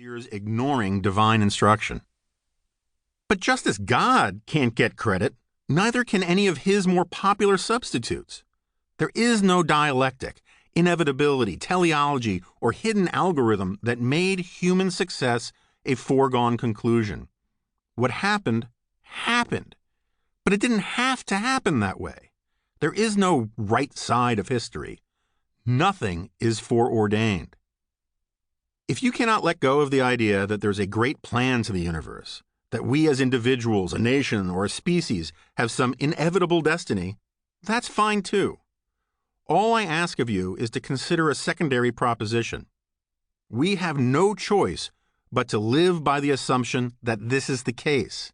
years ignoring divine instruction. But just as God can't get credit, neither can any of his more popular substitutes. There is no dialectic, inevitability, teleology, or hidden algorithm that made human success a foregone conclusion. What happened, happened. But it didn't have to happen that way. There is no right side of history. Nothing is foreordained. If you cannot let go of the idea that there's a great plan to the universe, that we as individuals, a nation, or a species have some inevitable destiny, that's fine too. All I ask of you is to consider a secondary proposition. We have no choice but to live by the assumption that this is the case.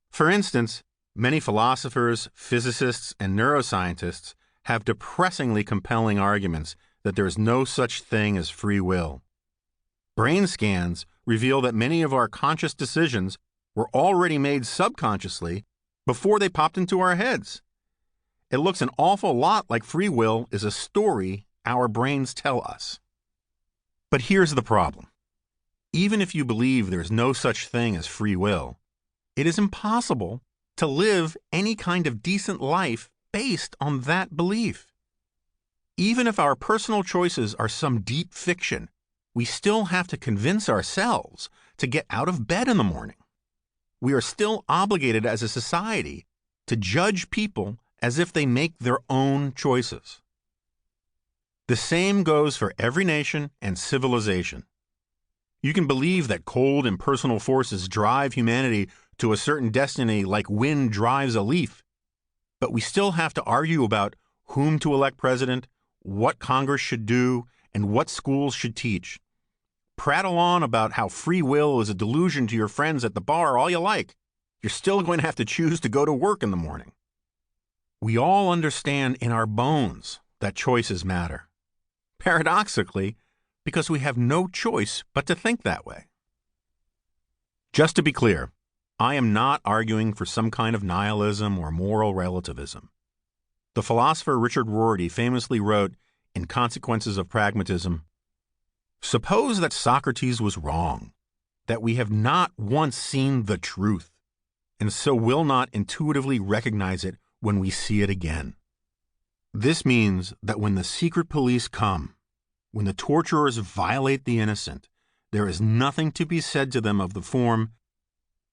For instance, many philosophers, physicists, and neuroscientists have depressingly compelling arguments that there is no such thing as free will. Brain scans reveal that many of our conscious decisions were already made subconsciously before they popped into our heads. It looks an awful lot like free will is a story our brains tell us. But here's the problem. Even if you believe there's no such thing as free will, it is impossible to live any kind of decent life based on that belief. Even if our personal choices are some deep fiction, we still have to convince ourselves to get out of bed in the morning. We are still obligated as a society to judge people as if they make their own choices. The same goes for every nation and civilization. You can believe that cold, impersonal forces drive humanity to a certain destiny like wind drives a leaf, but we still have to argue about whom to elect president, what Congress should do, and what schools should teach. Prattle on about how free will is a delusion to your friends at the bar all you like. You're still going to have to choose to go to work in the morning. We all understand in our bones that choices matter. Paradoxically, because we have no choice but to think that way. Just to be clear, I am not arguing for some kind of nihilism or moral relativism. The philosopher Richard Rorty famously wrote in Consequences of Pragmatism, "Suppose that Socrates was wrong, that we have not once seen the truth, and so will not intuitively recognize it when we see it again. This means that when the secret police come, when the torturers violate the innocent, there is nothing to be said to them of the form,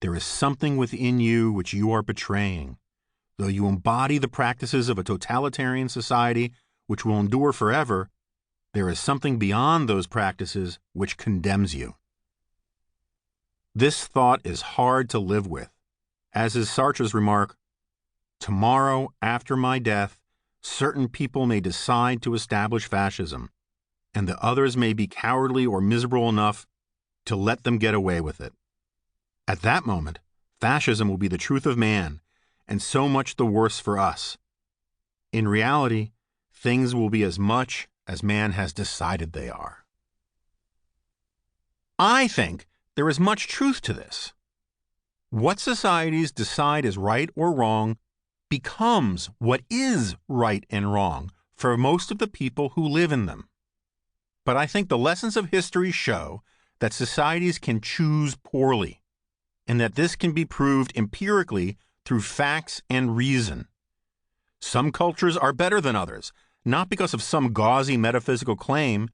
'There is something within you which you are betraying. Though you embody the practices of a totalitarian society which will endure forever, there is something beyond those practices which condemns you.'" This thought is hard to live with. As is Sartre's remark, "Tomorrow, after my death, certain people may decide to establish fascism, and the others may be cowardly or miserable enough to let them get away with it. At that moment, fascism will be the truth of man, and so much the worse for us. In reality, things will be as much as man has decided they are." I think there is much truth to this. What societies decide is right or wrong becomes what is right and wrong for most of the people who live in them. But I think the lessons of history show that societies can choose poorly, and that this can be proved empirically through facts and reason. Some cultures are better than others, not because of some gauzy metaphysical claim,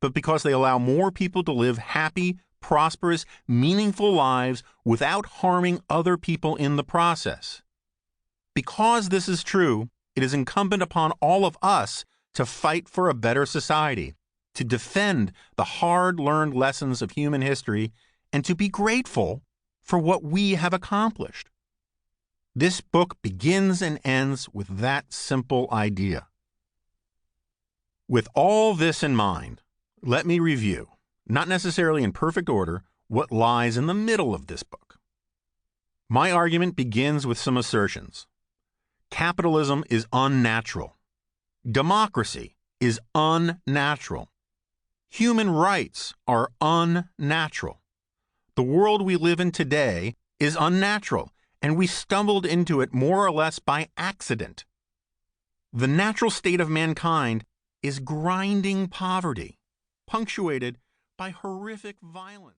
but because they allow more people to live happy, prosperous, meaningful lives without harming other people in the process. Because this is true, it is incumbent upon all of us to fight for a better society, to defend the hard-learned lessons of human history, and to be grateful for what we have accomplished. This book begins and ends with that simple idea. With all this in mind, let me review, not necessarily in perfect order, what lies in the middle of this book. My argument begins with some assertions. Capitalism is unnatural. Democracy is unnatural. Human rights are unnatural. The world we live in today is unnatural, and we stumbled into it more or less by accident. The natural state of mankind is grinding poverty, punctuated by horrific violence.